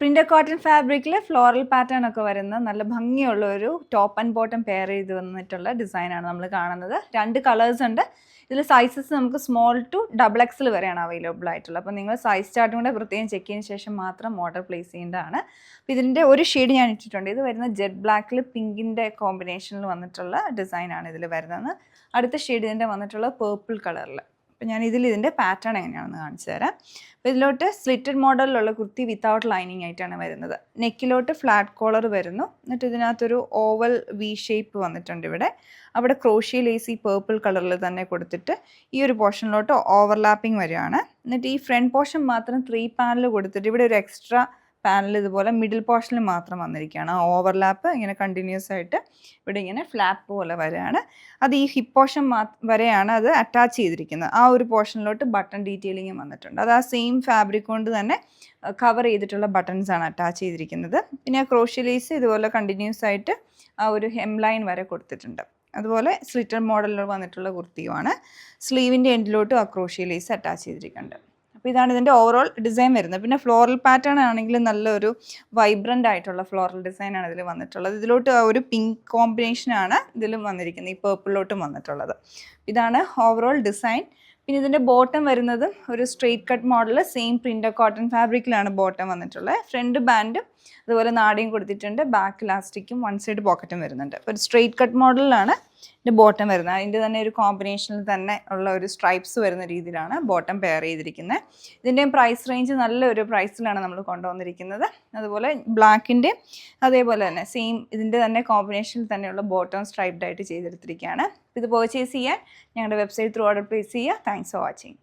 Printed cotton ഫാബ്രിക്കിൽ floral pattern ഒക്കെ വരുന്ന നല്ല ഭംഗിയുള്ള ഒരു ടോപ്പ് ആൻഡ് ബോട്ടം പെയർ ചെയ്ത് വന്നിട്ടുള്ള ഡിസൈനാണ് നമ്മൾ കാണുന്നത്. 2 കളേഴ്സ് ഉണ്ട്. ഇതിൽ സൈസസ് നമുക്ക് സ്മോൾ ടു ഡബിൾ എക്സൽ വരെയാണ് അവൈലബിൾ ആയിട്ടുള്ളത്. അപ്പോൾ നിങ്ങൾ സൈസ് ചാർട്ടും കൂടെ പ്രത്യേകം ചെക്ക് ചെയ്തതിന് ശേഷം മാത്രം ഓർഡർ പ്ലേസ് ചെയ്യേണ്ടതാണ്. അപ്പോൾ ഇതിൻ്റെ ഒരു ഷെയ്ഡ് ഞാൻ ഇട്ടിട്ടുണ്ട്. ഇത് വരുന്ന ജെറ്റ് ബ്ലാക്കിൽ പിങ്കിൻ്റെ കോമ്പിനേഷനിൽ വന്നിട്ടുള്ള ഡിസൈനാണ് ഇതിൽ വരുന്നത്. അടുത്ത ഷെയ്ഡ് ഇതിൻ്റെ വന്നിട്ടുള്ള പേർപ്പിൾ കളറിൽ. അപ്പോൾ ഞാൻ ഇതിൻ്റെ പാറ്റേൺ എങ്ങനെയാണെന്ന് കാണിച്ചു തരാം. അപ്പോൾ ഇതിലോട്ട് സ്ലിറ്റഡ് മോഡലിലുള്ള കുർത്തി വിത്തൗട്ട് ലൈനിങ് ആയിട്ടാണ് വരുന്നത്. നെക്കിലോട്ട് ഫ്ലാറ്റ് കോളർ വരുന്നു. എന്നിട്ട് ഇതിനകത്തൊരു ഓവൽ വി ഷേപ്പ് വന്നിട്ടുണ്ട് ഇവിടെ. അവിടെ ക്രോഷ്യ ലേസ് ഈ പേർപ്പിൾ കളറിൽ തന്നെ കൊടുത്തിട്ട് ഈ ഒരു പോർഷനിലോട്ട് ഓവർലാപ്പിംഗ് വരികയാണ്. എന്നിട്ട് ഈ ഫ്രണ്ട് പോർഷൻ മാത്രം 3 പാനൽ കൊടുത്തിട്ട് ഇവിടെ ഒരു എക്സ്ട്രാ പാനൽ ഇതുപോലെ മിഡിൽ പോർഷനിൽ മാത്രം വന്നിരിക്കുകയാണ്. ഓവർലാപ്പ് ഇങ്ങനെ കണ്ടിന്യൂസ് ആയിട്ട് ഇവിടെ ഇങ്ങനെ ഫ്ലാപ്പ് പോലെ വരികയാണ്. അത് ഈ ഹിപ്പ് പോർഷൻ വരെയാണ് അത് അറ്റാച്ച് ചെയ്തിരിക്കുന്നത്. ആ ഒരു പോർഷനിലോട്ട് ബട്ടൺ ഡീറ്റെയിലിംഗ് വന്നിട്ടുണ്ട്. അത് ആ സെയിം ഫാബ്രിക് കൊണ്ട് തന്നെ കവർ ചെയ്തിട്ടുള്ള ബട്ടൺസ് ആണ് അറ്റാച്ച് ചെയ്തിരിക്കുന്നത്. പിന്നെ ക്രോഷ്യ ലേസ് ഇതുപോലെ കണ്ടിന്യൂസ് ആയിട്ട് ആ ഒരു ഹെം ലൈൻ വരെ കൊടുത്തിട്ടുണ്ട്. അതുപോലെ സ്ലിറ്റർ മോഡലിൽ വന്നിട്ടുള്ള കുർത്തിയുമാണ്. സ്ലീവിൻ്റെ എൻഡിലോട്ട് ആ ക്രോഷ്യ ലേസ് അറ്റാച്ച് ചെയ്തിരിക്കുന്നുണ്ട്. അപ്പോൾ ഇതാണ് ഇതിൻ്റെ ഓവറോൾ ഡിസൈൻ വരുന്നത്. പിന്നെ ഫ്ലോറൽ പാറ്റേൺ ആണെങ്കിൽ നല്ലൊരു വൈബ്രൻ്റ് ആയിട്ടുള്ള ഫ്ലോറൽ ഡിസൈനാണ് ഇതിൽ വന്നിട്ടുള്ളത്. ഇതിലോട്ട് ഒരു പിങ്ക് കോമ്പിനേഷനാണ് ഇതിലും വന്നിരിക്കുന്നത്, ഈ പേർപ്പിളിലോട്ടും വന്നിട്ടുള്ളത്. ഇതാണ് ഓവറോൾ ഡിസൈൻ. പിന്നെ ഇതിൻ്റെ ബോട്ടം വരുന്നതും ഒരു straight cut model same printed cotton ഫാബ്രിക്കിലാണ് ബോട്ടം വന്നിട്ടുള്ളത്. ഫ്രണ്ട് ബാൻഡും അതുപോലെ നാടിയും കൊടുത്തിട്ടുണ്ട്. ബാക്ക് ഇലാസ്റ്റിക്കും 1 സൈഡ് പോക്കറ്റും വരുന്നുണ്ട്. അപ്പോൾ ഒരു സ്ട്രെയിറ്റ് കട്ട് മോഡലിലാണ് ഇതിൻ്റെ ബോട്ടം വരുന്നത്. അതിൻ്റെ തന്നെ ഒരു കോമ്പിനേഷനിൽ തന്നെ ഉള്ള ഒരു സ്ട്രൈപ്സ് വരുന്ന രീതിയിലാണ് ബോട്ടം പെയർ ചെയ്തിരിക്കുന്നത്. ഇതിൻ്റെയും പ്രൈസ് റേഞ്ച് നല്ലൊരു പ്രൈസിലാണ് നമ്മൾ കൊണ്ടുവന്നിരിക്കുന്നത്. അതുപോലെ ബ്ലാക്കിൻ്റെ അതേപോലെ തന്നെ സെയിം ഇതിൻ്റെ തന്നെ കോമ്പിനേഷനിൽ തന്നെയുള്ള ബോട്ടം സ്ട്രൈപ്ഡ് ആയിട്ട് ചെയ്തെടുത്തിരിക്കുകയാണ്. ഇത് പർച്ചേസ് ചെയ്യാൻ ഞങ്ങളുടെ വെബ്സൈറ്റ് ത്രൂ ഓർഡർ പ്ലേസ് ചെയ്യുക. Thanks for watching.